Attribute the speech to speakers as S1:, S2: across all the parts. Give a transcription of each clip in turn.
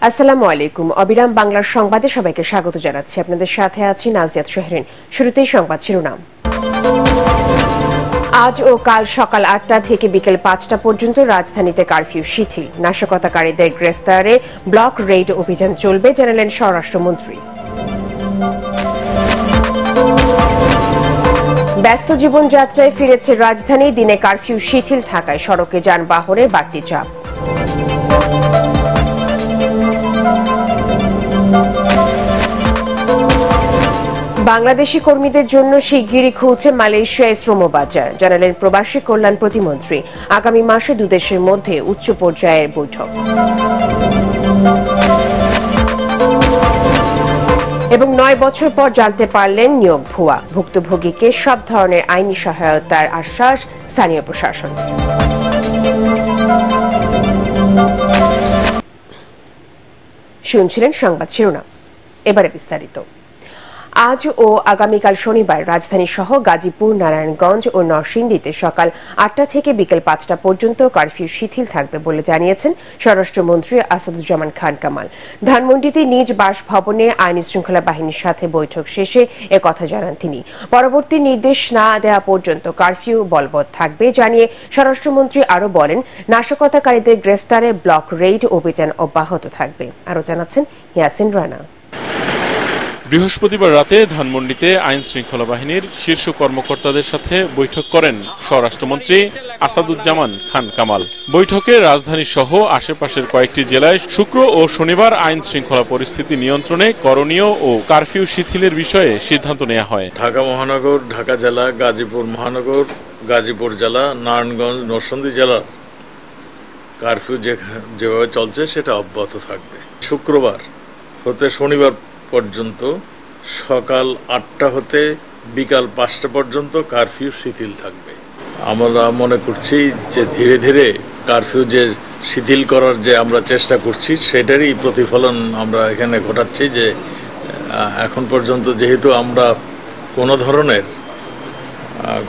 S1: আসসালামু আলাইকুম। অবিরাম বাংলার সংবাদে সবাইকে স্বাগত জানাচ্ছি। আপনাদের সাথে আছি নাজিয়াত শহরিন। শুরুতেই সংবাদ শিরোনাম। আজ ও কাল সকাল ৮টা থেকে বিকেল ৫টা পর্যন্ত রাজধানীতে কারফিউ শিথিল। নাশকতাকারীদের গ্রেফতারে ব্লক রেড অভিযান চলবে, জানালেন স্বরাষ্ট্রমন্ত্রী। ব্যস্ত জীবনযাত্রায় ফিরেছে রাজধানী, দিনে কারফিউ শিথিল থাকায় সড়কে যানবাহনের বাড়তি চাপ। বাংলাদেশি কর্মীদের জন্য শিগগিরই খুলছে মালয়েশিয়ায় শ্রমবাজার, জানালেন প্রবাসী কল্যাণ প্রতিমন্ত্রী। আগামী মাসে দুদেশের মধ্যে উচ্চ পর্যায়ের বৈঠক। এবং ৯ বছর পর জানতে পারলেন নিয়োগ ভুয়া, ভুক্তভোগীকে সব ধরনের আইনি সহায়তার আশ্বাস স্থানীয় প্রশাসন। শুনছিলেন সংবাদ শিরোনাম, এবারে বিস্তারিত। আজ ও আগামীকাল শনিবার রাজধানী সহ গাজীপুর, নারায়ণগঞ্জ ও নরসিংদীতে সকাল ৮টা থেকে বিকেল ৫টা পর্যন্ত কারফিউ শিথিল থাকবে বলে জানিয়েছেন স্বরাষ্ট্রমন্ত্রী আসাদুজ্জামান খান কামাল। ধানমন্ডিতে নিজ বাসভবনে আইন শৃঙ্খলা বাহিনীর সাথে বৈঠক শেষে একথা জানান তিনি। পরবর্তী নির্দেশ না দেওয়া পর্যন্ত কারফিউ বলবৎ থাকবে জানিয়ে স্বরাষ্ট্রমন্ত্রী আরও বলেন, নাশকতাকারীদের গ্রেফতারে ব্লক রেড অভিযান অব্যাহত থাকবে। আরও জানাচ্ছেন ইয়াসিন রানা।
S2: বৃহস্পতিবার রাতে ধানমন্ডিতে আইন শৃঙ্খলা বাহিনীর শীর্ষ কর্মকর্তাদের সাথে বৈঠক করেন স্বরাষ্ট্রমন্ত্রী আসাদুজ্জামান খান কামাল। বৈঠকে রাজধানী সহ আশেপাশের কয়েকটি জেলায় শুক্র ও শনিবার আইন শৃঙ্খলা পরিস্থিতি নিয়ন্ত্রণে করণীয় ও কারফিউ শিথিলের বিষয়ে সিদ্ধান্ত নেওয়া হয়।
S3: ঢাকা মহানগর, ঢাকা জেলা, গাজীপুর মহানগর, গাজীপুর জেলা, নারায়ণগঞ্জ, নরসিংদী জেলার কারফিউ যেভাবে চলছে সেটা অব্যাহত থাকবে। শুক্রবার হতে শনিবার পর্যন্ত সকাল ৮টা হতে বিকাল ৫টা পর্যন্ত কারফিউ শিথিল থাকবে। আমরা মনে করছি যে ধীরে ধীরে কারফিউ যে শিথিল করার যে আমরা চেষ্টা করছি সেটারই প্রতিফলন আমরা এখানে ঘটাচ্ছি। যে এখন পর্যন্ত যেহেতু আমরা কোনো ধরনের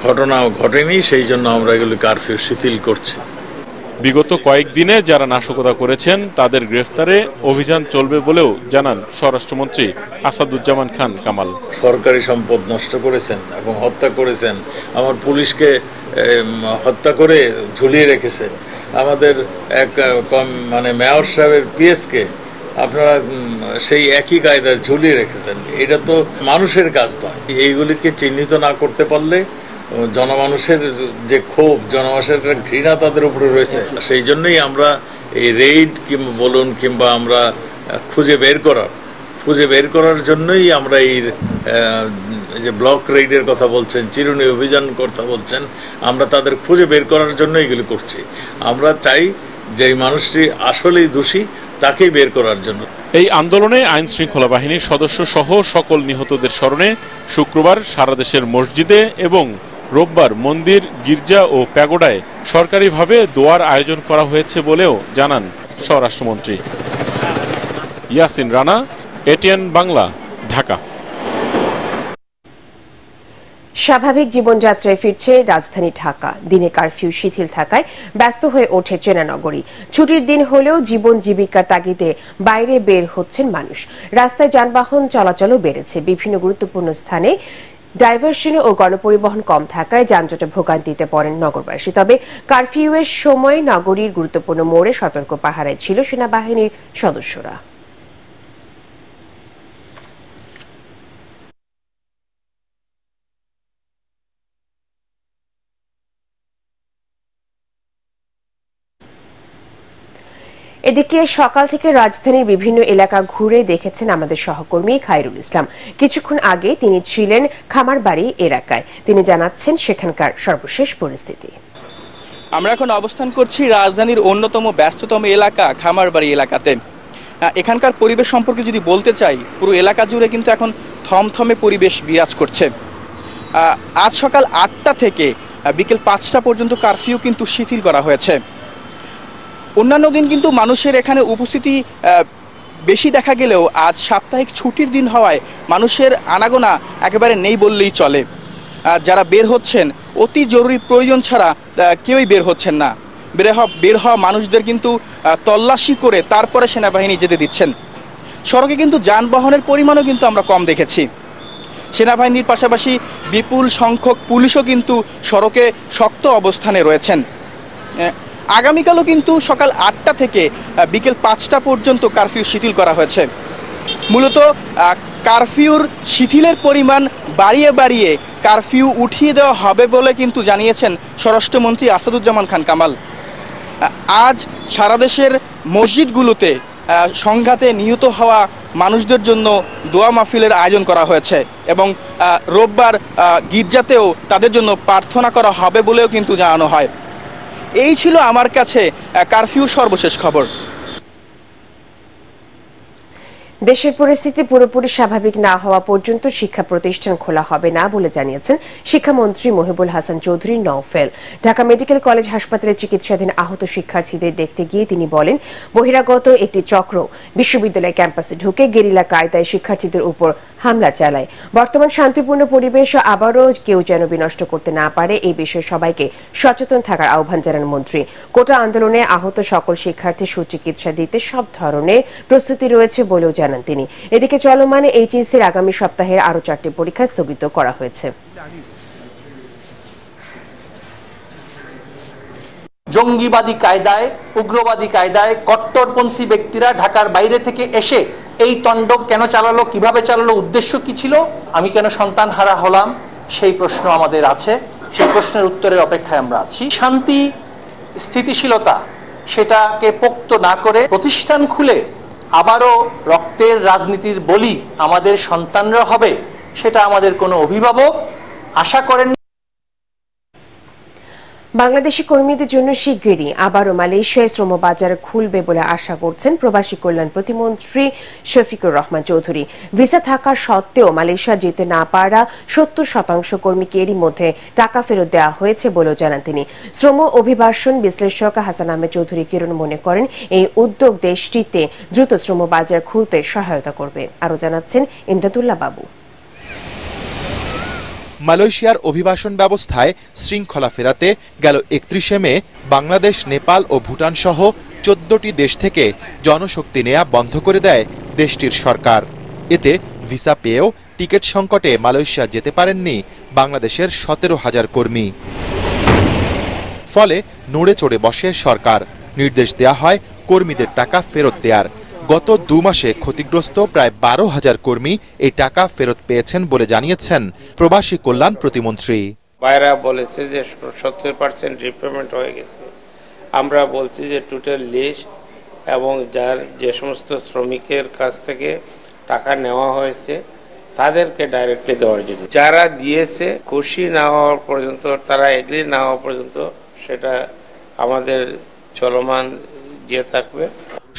S3: ঘটনা ঘটেনি, সেই জন্য আমরা এগুলি কারফিউ শিথিল করছি।
S2: বিগত কয়েকদিনে যারা নাশকতা করেছেন তাদের গ্রেফতারে অভিযান চলবে বলেও জানান স্বরাষ্ট্রমন্ত্রী আসাদুজ্জামান খান কামাল।
S3: সরকারি সম্পদ নষ্ট করেছেন এবং হত্যা করেছেন, আমার পুলিশকে হত্যা করে ঝুলিয়ে রেখেছেন, আমাদের এক মেয়র সাহেবের পিএসকে আপনারা সেই একই কায়দায় ঝুলিয়ে রেখেছেন। এটা তো মানুষের কাজ নয়। এইগুলিকে চিহ্নিত না করতে পারলে জনমানুষের যে ক্ষোভ, জনমানুষের ঘৃণা তাদের উপরে রয়েছে। সেই জন্যই আমরা এই রেইড বলুন কিংবা আমরা খুঁজে বের করার জন্যই আমরা এই যে ব্লক রেইডের কথা বলছেন, চিরুনি অভিযান কথা বলছেন, আমরা তাদের খুঁজে বের করার জন্য এগুলি করছি। আমরা চাই যে মানুষটি আসলেই দোষী তাকেই বের করার জন্য।
S2: এই আন্দোলনে আইন শৃঙ্খলা বাহিনীর সদস্য সহ সকল নিহতদের স্মরণে শুক্রবার সারা দেশের মসজিদে এবং রোববার মন্দির, গির্জা ও প্যাগোডায় সরকারিভাবে দোয়ার আয়োজন করা হয়েছে বলেও জানান স্বরাষ্ট্রমন্ত্রী। ইয়াসিন রানা, এটিএন বাংলা, ঢাকা।
S1: স্বাভাবিক জীবনযাত্রায় ফিরছে রাজধানী ঢাকা। দিনে কারফিউ শিথিল থাকায় ব্যস্ত হয়ে ওঠে চেনা নগরী। ছুটির দিন হলেও জীবন জীবিকার তাগিদে বাইরে বের হচ্ছেন মানুষ। রাস্তায় যানবাহন চলাচলও বেড়েছে। বিভিন্ন গুরুত্বপূর্ণ স্থানে ডাইভারশন ও গণপরিবহন কম থাকায় যানজটে ভোগান্তিতে পড়েন নগরবাসী। তবে কারফিউয়ের সময় নগরীর গুরুত্বপূর্ণ মোড়ে সতর্ক পাহারায় ছিল সেনাবাহিনীর সদস্যরা। এদিকে সকাল থেকে রাজধানীর বিভিন্ন এলাকা ঘুরে দেখেছেন আমাদের সহকর্মী খায়রুল ইসলাম। কিছুক্ষণ আগে তিনি ছিলেন খামারবাড়ি এলাকায়। তিনি জানাচ্ছেন সেখানকার সর্বশেষ পরিস্থিতি।
S4: আমরা এখন অবস্থান করছি রাজধানীর অন্যতম ব্যস্ততম এলাকা খামারবাড়ি এলাকাতে। এখানকার পরিবেশ সম্পর্কে যদি বলতে চাই, পুরো এলাকা জুড়ে কিন্তু এখন থমথমে পরিবেশ বিরাজ করছে। আজ সকাল ৮টা থেকে বিকেল ৫টা পর্যন্ত কারফিউ কিন্তু শিথিল করা হয়েছে। অন্যান্য দিন কিন্তু মানুষের এখানে উপস্থিতি বেশি দেখা গেলেও আজ সাপ্তাহিক ছুটির দিন হওয়ায় মানুষের আনাগোনা একেবারে নেই বললেই চলে। যারা বের হচ্ছেন অতি জরুরি প্রয়োজন ছাড়া কেউই বের হচ্ছেন না। বের হওয়া মানুষদের কিন্তু তল্লাশি করে তারপরে সেনাবাহিনী যেতে দিচ্ছেন। সড়কে কিন্তু যানবাহনের পরিমাণও কিন্তু আমরা কম দেখেছি। সেনাবাহিনীর পাশাপাশি বিপুল সংখ্যক পুলিশও কিন্তু সড়কে শক্ত অবস্থানে রয়েছেন। আগামীকালও কিন্তু সকাল 8টা থেকে বিকেল 5টা পর্যন্ত কারফিউ শিথিল করা হয়েছে। মূলত কারফিউর শিথিলের পরিমাণ বাড়িয়ে কারফিউ উঠিয়ে দেওয়া হবে বলে কিন্তু জানিয়েছেন স্বরাষ্ট্রমন্ত্রী আসাদুজ্জামান খান কামাল। আজ সারা দেশের মসজিদগুলোতে সংঘাতে নিহত হওয়া মানুষদের জন্য দোয়া মাহফিলের আয়োজন করা হয়েছে এবং রোববার গির্জাতেও তাদের জন্য প্রার্থনা করা হবে বলেও কিন্তু জানানো হয়। এই ছিল আমার কাছে কারফিউর সর্বশেষ খবর।
S1: দেশের পরিস্থিতি পুরোপুরি স্বাভাবিক না হওয়া পর্যন্ত শিক্ষা প্রতিষ্ঠান খোলা হবে না বলে জানিয়েছেন শিক্ষামন্ত্রী মহিবুল হাসান চৌধুরী নওফেল। ঢাকা মেডিকেল কলেজ হাসপাতালে চিকিৎসাধীন আহত শিক্ষার্থীদের দেখতে গিয়ে তিনি বলেন, বহিরাগত একটি চক্র বিশ্ববিদ্যালয় ক্যাম্পাসে ঢুকে গেরিলা কায়দায় শিক্ষার্থীদের উপর হামলা চালায়। বর্তমান শান্তিপূর্ণ পরিবেশ আবারও কেউ যেন বিনষ্ট করতে না পারে এই বিষয়ে সবাইকে সচেতন থাকার আহ্বান জানান মন্ত্রী। কোটা আন্দোলনে আহত সকল শিক্ষার্থী সুচিকিৎসা দিতে সব ধরনের প্রস্তুতি রয়েছে বলেও জানান তিনি। এদিকে চলমান এইচএসসির আগামী সপ্তাহের আরও 4টি পরীক্ষা স্থগিত করা হয়েছে।
S5: জঙ্গিবাদী কায়দায়, উগ্রবাদী কায়দায় কট্টরপন্থী ব্যক্তিরা ঢাকার বাইরে থেকে এসে এই তাণ্ডব কেন চালালো, কিভাবে চালালো, উদ্দেশ্য কি ছিল, আমি কেন সন্তান হারা হলাম, সেই প্রশ্ন আমাদের আছে। সেই প্রশ্নের উত্তরের অপেক্ষায় আমরা আছি। শান্তি স্থিতিশীলতা সেটাকে পোক্ত না করে প্রতিষ্ঠান খুলে আবারও রক্তের রাজনীতির বলি আমাদের সন্তানরা হবে, সেটা আমাদের কোনো অভিভাবক আশা করেন।
S1: বাংলাদেশি কর্মীদের জন্য শিগগিরই আবারও মালয়েশিয়ায় শ্রমবাজার খুলবে বলে আশা করছেন প্রবাসী কল্যাণ প্রতিমন্ত্রী শফিকুর রহমান চৌধুরী। ভিসা থাকা সত্ত্বেও মালয়েশিয়া যেতে না পারা 70% কর্মীকে এরই মধ্যে টাকা ফেরত দেওয়া হয়েছে বলেও জানান তিনি। শ্রম অভিবাসন বিশ্লেষক হাসান আহমেদ চৌধুরী কিরণ মনে করেন এই উদ্যোগ দেশটিতে দ্রুত শ্রমবাজার খুলতে সহায়তা করবে। আরও জানাচ্ছেন ইমদাদুল্লাহ বাবু।
S6: মালয়েশিয়ার অভিবাসন ব্যবস্থায় শৃঙ্খলা ফেরাতে গেল 31শে মে বাংলাদেশ, নেপাল ও ভুটান সহ 14টি দেশ থেকে জনশক্তি নেয়া বন্ধ করে দেয় দেশটির সরকার। এতে ভিসা পেয়েও টিকিট সংকটে মালয়েশিয়া যেতে পারেননি বাংলাদেশের 17,000 কর্মী। ফলে নড়ে চড়ে বসে সরকার। নির্দেশ দেয়া হয় কর্মীদের টাকা ফেরত দেওয়ার। গত 2 মাসে ক্ষতিগ্রস্ত প্রায় 12,000 কর্মী এই টাকা ফেরত পেয়েছেন বলে জানিয়েছেন প্রবাসী কল্যাণ প্রতিমন্ত্রী।
S7: বাইরা বলেছে যে 70% রিপেমেন্ট হয়ে গেছে। আমরা বলছি যে টোটাল লিস্ট এবং যে সমস্ত শ্রমিকের কাছ থেকে টাকা নেওয়া হয়েছে তাদেরকে ডাইরেক্টলি দেওয়ার জন্য। যারা দিয়েছে খুশি না হওয়ার পর্যন্ত, তারা এগ্রি না হওয়া পর্যন্ত সেটা আমাদের চলমান দিয়ে থাকবে।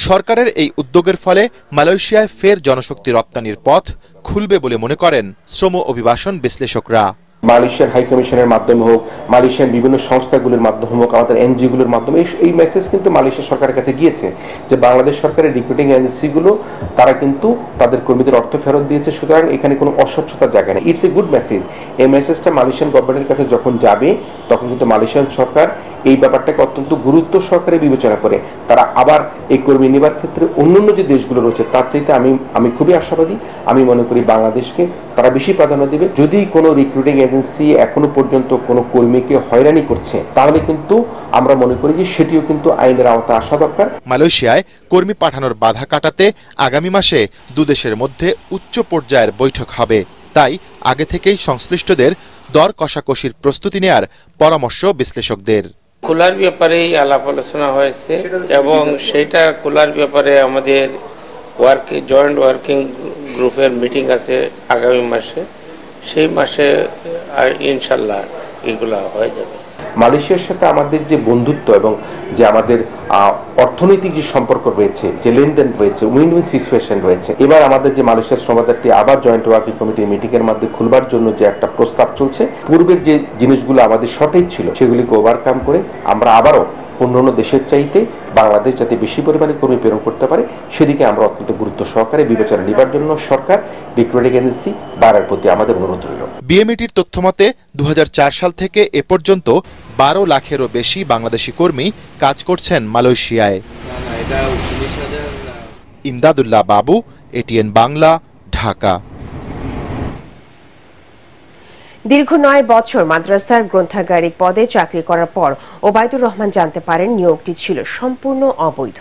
S6: সরকারের এই উদ্যোগের ফলে মালয়েশিয়ায় ফের জনশক্তি রপ্তানির পথ খুলবে বলে মনে করেন শ্রম অভিবাসন বিশ্লেষকরা।
S8: মালয়েশিয়ার হাই কমিশনের মাধ্যমে হোক, মালয়েশিয়ার বিভিন্ন সংস্থাগুলোর মাধ্যমে হোক, আমাদের এনজিওগুলোর মাধ্যমে এই মেসেজ কিন্তু মালয়েশিয়া সরকারের কাছে গিয়েছে যে বাংলাদেশ সরকারের রিক্রুটিং এজেন্সিগুলো তারা কিন্তু তাদের কর্মীদের অর্থ ফেরত দিয়েছে। সুতরাং এখানে কোনো অস্বচ্ছতার জায়গা নেই। It's a good message. এই মেসেজটা মালয়েশিয়ান গভর্নমেন্টের কাছে যখন যাবে তখন কিন্তু মালয়েশিয়ান সরকার এই ব্যাপারটাকে অত্যন্ত গুরুত্ব সহকারে বিবেচনা করে তারা আবার এই কর্মী নেবার ক্ষেত্রে অন্যান্য যে দেশগুলো রয়েছে তার চাইতে আমি খুবই আশাবাদী। আমি মনে করি বাংলাদেশকে তারা বেশি প্রাধান্য দেবে। যদি কোনো রিক্রুটিং এজেন্সি এখনো পর্যন্ত কোনো কর্মীকে হয়রানি করছে তাহলে কিন্তু আমরা মনে করি যে সেটিও কিন্তু আইনের আওতায় আসা দরকার।
S6: মালয়েশিয়ায় কর্মী পাঠানোর বাধা কাটাতে আগামী মাসে দুদেশের মধ্যে উচ্চ পর্যায়ের বৈঠক হবে। তাই আগে থেকেই সংশ্লিষ্টদের দর কষাকষির প্রস্তুতি নেয়ার পরামর্শ বিশ্লেষকদের।
S7: খোলার ব্যাপারেই আলাপ আলোচনা হয়েছে এবং সেটা খোলার ব্যাপারে আমাদের জয়েন্ট ওয়ার্কিং গ্রুপের মিটিং আছে আগামী মাসে। সেই মাসে ইনশাল্লাহ এগুলা হয়ে যাবে।
S8: মালয়েশিয়ার সাথে আমাদের যে বন্ধুত্ব এবং যে আমাদের অর্থনৈতিক যে সম্পর্ক রয়েছে, যে লেনদেন রয়েছে, উইন উইন সিচুয়েশন রয়েছে, এবার আমাদের যে মালয়েশিয়ার শ্রমবাজারটি আবার জয়েন্ট ওয়ার্কিং কমিটির মিটিং এর মধ্যে খুলবার জন্য যে একটা প্রস্তাব চলছে, পূর্বের যে জিনিসগুলো আমাদের শর্টেজ ছিল সেগুলিকে ওভারকাম করে আমরা আবারও অন্যান্য দেশের চাইতে বাংলাদেশ যাতে বেশি পরিমাণে কর্মী প্রেরণ করতে পারে সেদিকে আমরা অত্যন্ত গুরুত্ব সহকারে বিবেচনা নেবার জন্য সরকার রিক্রুটিং এজেন্সি বাড়ার প্রতি আমাদের অনুরোধ রইল।
S6: বিএমইটির তথ্যমতে 2004 সাল থেকে এ পর্যন্ত 12 লাখেরও বেশি বাংলাদেশি কর্মী কাজ করছেন মালয়েশিয়ায়। ইমদাদুল্লাহ বাবু, এটিএন বাংলা, ঢাকা।
S1: দীর্ঘ 9 বছর মাদ্রাসার গ্রন্থাগারিক পদে চাকরি করার পর ওবায়দুর রহমান জানতে পারেন নিয়োগটি ছিল সম্পূর্ণ অবৈধ।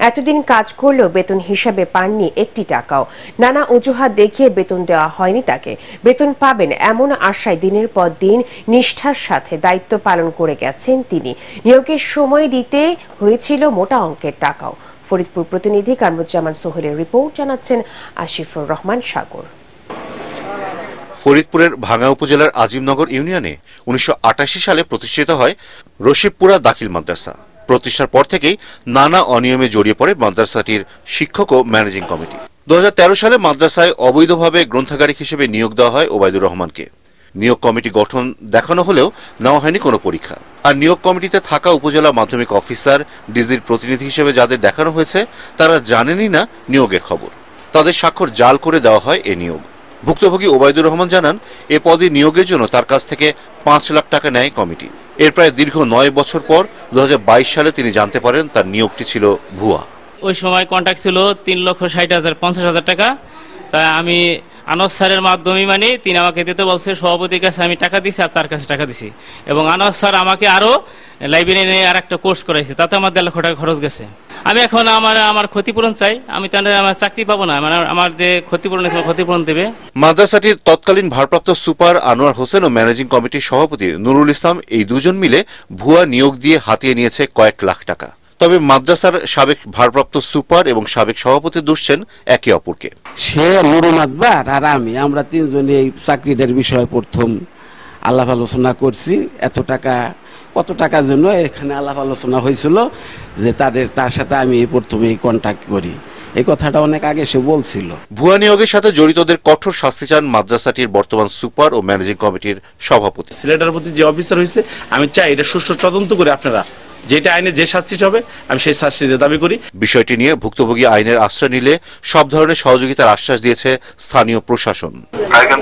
S1: এতদিন কাজ করলেও বেতন হিসাবে পাননি একটি টাকাও। নানা অজুহাত দেখিয়ে বেতন দেওয়া হয়নি তাকে। বেতন পাবেন এমন আশায় দিনের পর দিন নিষ্ঠার সাথে দায়িত্ব পালন করে গেছেন তিনি। নিয়োগের সময় দিতে হয়েছিল মোটা অঙ্কের টাকাও। ফরিদপুর প্রতিনিধি কামরুজ্জামান সোহেলের রিপোর্ট, জানাচ্ছেন আসিফুর রহমান সাগর।
S9: ফরিদপুরের ভাঙ্গা উপজেলার আজিমনগর ইউনিয়নে 1988 সালে প্রতিষ্ঠিত হয় রশিদপুরা দাখিল মাদ্রাসা। প্রতিষ্ঠার পর থেকেই নানা অনিয়মে জড়িয়ে পড়ে মাদ্রাসাটির শিক্ষক ও ম্যানেজিং কমিটি। 2013 সালে মাদ্রাসায় অবৈধভাবে গ্রন্থাগারিক হিসেবে নিয়োগ দেওয়া হয় ওবায়দুর রহমানকে। নিয়োগ কমিটি গঠন দেখানো হলেও নেওয়া হয়নি কোনো পরীক্ষা। আর নিয়োগ কমিটিতে থাকা উপজেলা মাধ্যমিক অফিসার, ডিজির প্রতিনিধি হিসেবে যাদের দেখানো হয়েছে তারা জানেনই না নিয়োগের খবর। তাদের স্বাক্ষর জাল করে দেওয়া হয় এ নিয়োগ। ভুক্তভোগী ওবায়দুর রহমান জানান, এ পদে নিয়োগের জন্য তার কাছ থেকে 5 লাখ টাকা নেয় কমিটি। এর প্রায় দীর্ঘ 9 বছর পর 2022 সালে তিনি জানতে পারেন তার নিয়োগটি ছিল ভুয়া।
S10: ওই সময় কন্ট্রাক্ট ছিল 3,60,000-50,000 টাকা। তা আমি আনোয়ার স্যারের মাধ্যমে তিনি আমাকে দিতে বলছে, সভাপতির কাছে আমি টাকা দিছি আর তার কাছে টাকা দিছি। এবং আনোয়ার স্যার আমাকে আরো লাইব্রেরি নিয়ে আর একটা কোর্স করাইছে, তাতে আমার 1.5 লাখ টাকা খরচ গেছে। আমি এখন আমার ক্ষতিপূরণ চাই। আমি তাহলে আমার চাকরি পাবো না, আমার যে ক্ষতিপূরণ আছে ক্ষতিপূরণ দেবে।
S9: মাদ্রাসাটির তৎকালীন ভারপ্রাপ্ত সুপার আনোয়ার হোসেন ও ম্যানেজিং কমিটির সভাপতি নুরুল ইসলাম এই দুজন মিলে ভুয়া নিয়োগ দিয়ে হাতিয়ে নিয়েছে কয়েক লাখ টাকা। তবে মাদ্রাসার সাবেক ভারপ্রাপ্ত সুপার এবং সাবেক সভাপতি দুষছেন একে অপরকে।
S11: সে নুরুল আকবর আর আমরা তিনজনই এই চাকরিটার বিষয়ে প্রথম আলাপ আলোচনা করছি। এত টাকা কত টাকার জন্য এখানে আলাপ আলোচনা হয়েছিল যে তার সাথে আমি প্রথমেই কন্ট্যাক্ট করি। এই কথাটা অনেক আগে সে বলছিল।
S9: ভুয়া নিয়োগের সাথে জড়িতদের কঠোর শাস্তি চান মাদ্রাসাটির বর্তমান সুপার ও ম্যানেজিং কমিটির সভাপতি।
S12: সিলেটের প্রতি যে অফিসার হয়েছে আমি চাই এটা সুষ্ঠু তদন্ত করে আপনারা যেটা আইনে যে শাস্তি হবে আমি সেই শাস্তির দাবি করি।
S9: বিষয়টি নিয়ে ভুক্তভোগী আইনের আশ্রয় নিলে সব ধরনের সহযোগিতার আশ্বাস দিয়েছে স্থানীয় প্রশাসন।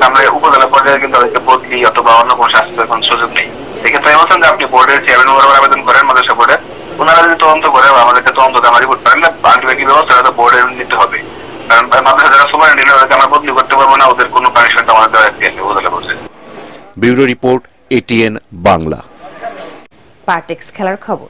S13: আমরা উপজেলা পর্যায়ে কিন্তু বদলি অথবা অন্য কোনো শাস্তির কোনো সুযোগ নেই। সেক্ষেত্রে আমি বলছেন যে আপনি বোর্ডের চেয়ারম্যান আবেদন করেন মাদ্রাসা বোর্ডে, ওনারা যদি তদন্ত করে আমাদেরকে তদন্ত জমা রিপোর্ট করেন না, বাকি ব্যবস্থা বোর্ডে নিতে হবে। কারণ মাদ্রাসা যারা সুপার নিলে ওদেরকে আমরা বদলি করতে পারবো না, ওদের কোনো পানিশমেন্ট আমাদের দেওয়া উপজেলা পর্যায়ে।
S9: Bureau report, ATN Bangla.
S1: Partex খেলার খবর।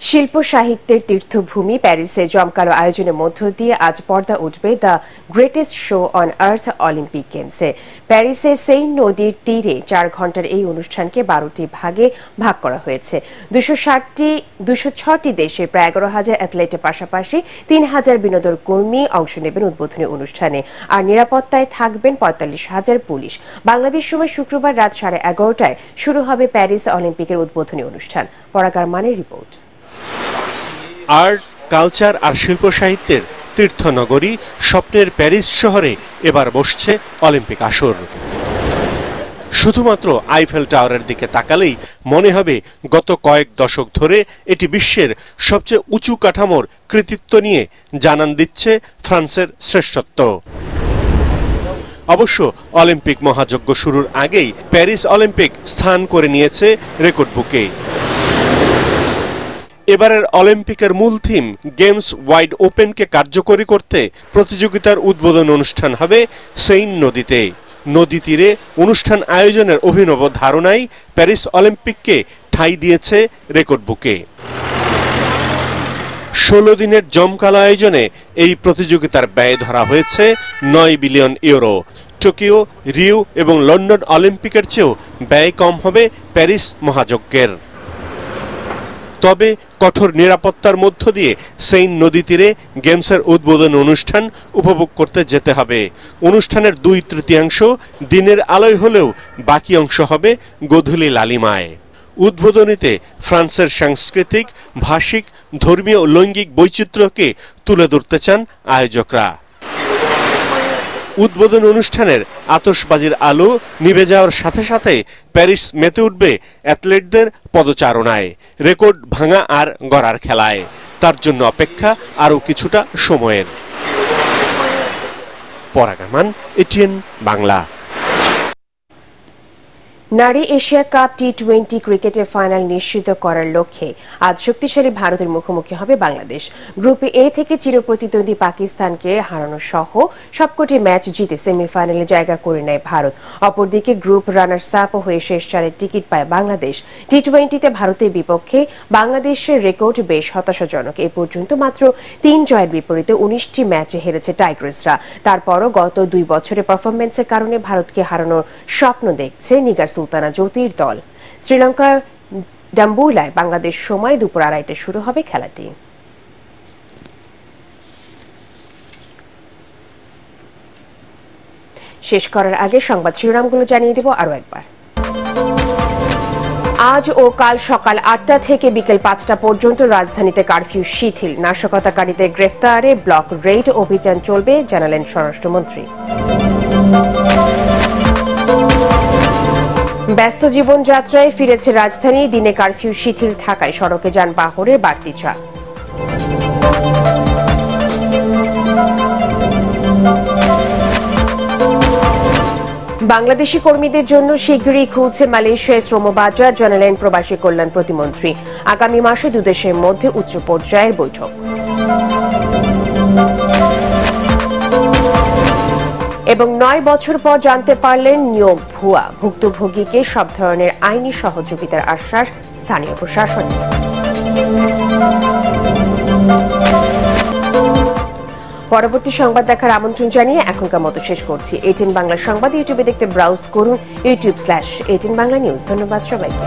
S1: শিল্প সাহিত্যের তীর্থভূমি প্যারিসে জমকালো আয়োজনের মধ্য দিয়ে আজ পর্দা উঠবে the greatest show on earth Olympic গেমসে। প্যারিসে সেইন নদীর তীরে 4 ঘন্টার এই অনুষ্ঠানকে 12টি ভাগে ভাগ করা হয়েছে। 206টি দেশের প্রায় 11,000 অ্যাথলেটের পাশাপাশি 3,000 বিনোদন কর্মী অংশ নেবেন উদ্বোধনী অনুষ্ঠানে। আর নিরাপত্তায় থাকবেন 45,000 পুলিশ। বাংলাদেশ সময় শুক্রবার রাত 11:30টায় শুরু হবে প্যারিস অলিম্পিকের উদ্বোধনী অনুষ্ঠান। পরাগার মানের রিপোর্ট।
S14: আর্ট, কালচার আর শিল্প সাহিত্যের তীর্থনগরী স্বপ্নের প্যারিস শহরে এবার বসছে অলিম্পিক আসর। শুধুমাত্র আইফেল টাওয়ারের দিকে তাকালেই মনে হবে গত কয়েক দশক ধরে এটি বিশ্বের সবচেয়ে উঁচু কাঠামোর কৃতিত্ব নিয়ে জানান দিচ্ছে ফ্রান্সের শ্রেষ্ঠত্ব। অবশ্য অলিম্পিক মহাযজ্ঞ শুরুর আগেই প্যারিস অলিম্পিক স্থান করে নিয়েছে রেকর্ড বুকে। এবারের অলিম্পিকের মূল থিম গেমস ওয়াইড ওপেনকে কার্যকরী করতে প্রতিযোগিতার উদ্বোধন অনুষ্ঠান হবে সেইন নদীতে। নদী তীরে অনুষ্ঠান আয়োজনের অভিনব ধারণাই প্যারিস অলিম্পিককে ঠাঁই দিয়েছে রেকর্ড বুকে। 16 দিনের জমকালো আয়োজনে এই প্রতিযোগিতার ব্যয় ধরা হয়েছে 9 বিলিয়ন ইউরো। টোকিও, রিও এবং লন্ডন অলিম্পিকের চেয়েও ব্যয় কম হবে প্যারিস মহাযজ্ঞের। তবে কঠোর নিরাপত্তার মধ্য দিয়ে সেইন নদী তীরে গেমসের উদ্বোধন অনুষ্ঠান উপভোগ করতে যেতে হবে। অনুষ্ঠানের 2/3 দিনের আলোয় হলেও বাকি অংশ হবে গোধূলি লালিমায়। উদ্বোধনীতে ফ্রান্সের সাংস্কৃতিক, ভাষিক, ধর্মীয় ও লৈঙ্গিক বৈচিত্র্যকে তুলে ধরতে চান আয়োজকরা। উদ্বোধন অনুষ্ঠানের আতশবাজির আলো নিভে যাওয়ার সাথে সাথে প্যারিস মেতে উঠবে অ্যাথলেটদের পদচারণায়, রেকর্ড ভাঙা আর গড়ার খেলায়। তার জন্য অপেক্ষা আরও কিছুটা সময়ের। পরাগামান, এটিএন বাংলা।
S1: নারী এশিয়া কাপ টি-20 ক্রিকেটের ফাইনাল নিশ্চিত করার লক্ষ্যে আজ শক্তিশালী ভারতের মুখোমুখি হবে বাংলাদেশ। গ্রুপে এ থেকে চিরপ্রতিদ্বন্দ্বী পাকিস্তানকে হারানো সহ সবকটি ম্যাচ জিতে সেমিফাইনালে জায়গা করে নেয় ভারত। অপরদিকে গ্রুপ রানার্স আপ হয়ে শেষ চারের টিকিট পায় বাংলাদেশ। টি-20তে ভারতের বিপক্ষে বাংলাদেশের রেকর্ড বেশ হতাশাজনক। এ পর্যন্ত মাত্র 3 জয়ের বিপরীতে 19টি ম্যাচে হেরেছে টাইগার্সরা। তারপরও গত 2 বছরের পারফরমেন্সের কারণে ভারতকে হারানোর স্বপ্ন দেখছে নিগার সুলতানা জ্যোতির দল। শ্রীলঙ্কার ডাম্বুলায় বাংলাদেশ সময় দুপুর 2:30টায় শুরু হবে খেলাটি। শেষ করার আগে সংবাদ শিরোনামগুলো জানিয়ে দেব আরো একবার। আজ ও কাল সকাল 8টা থেকে বিকেল 5টা পর্যন্ত রাজধানীতে কারফিউ শিথিল। নাশকতাকারীদের গ্রেফতারে ব্লক রেড অভিযান চলবে, জানালেন স্বরাষ্ট্রমন্ত্রী। ব্যস্ত জীবনযাত্রায় ফিরেছে রাজধানী, দিনে কারফিউ শিথিল থাকায় সড়কে যানবাহনের বাড়তি চাপ। বাংলাদেশি কর্মীদের জন্য শীঘ্রই খুলছে মালয়েশিয়ায় শ্রমবাজার, জানালেন প্রবাসী কল্যাণ প্রতিমন্ত্রী। আগামী মাসে দুদেশের মধ্যে উচ্চ পর্যায়ের বৈঠক। এবং 9 বছর পর জানতে পারলেন নিয়োগ ভুয়া, ভুক্তভোগীকে সব ধরনের আইনি সহযোগিতার আশ্বাস স্থানীয় প্রশাসন। পরবর্তী সংবাদ দেখার আমন্ত্রণ জানিয়ে এখনকার মতো শেষ করছি। এটিএন বাংলা সংবাদ ইউটিউবে দেখতে ব্রাউজ করুন youtube/18 বাংলা নিউজ। ধন্যবাদ সবাইকে।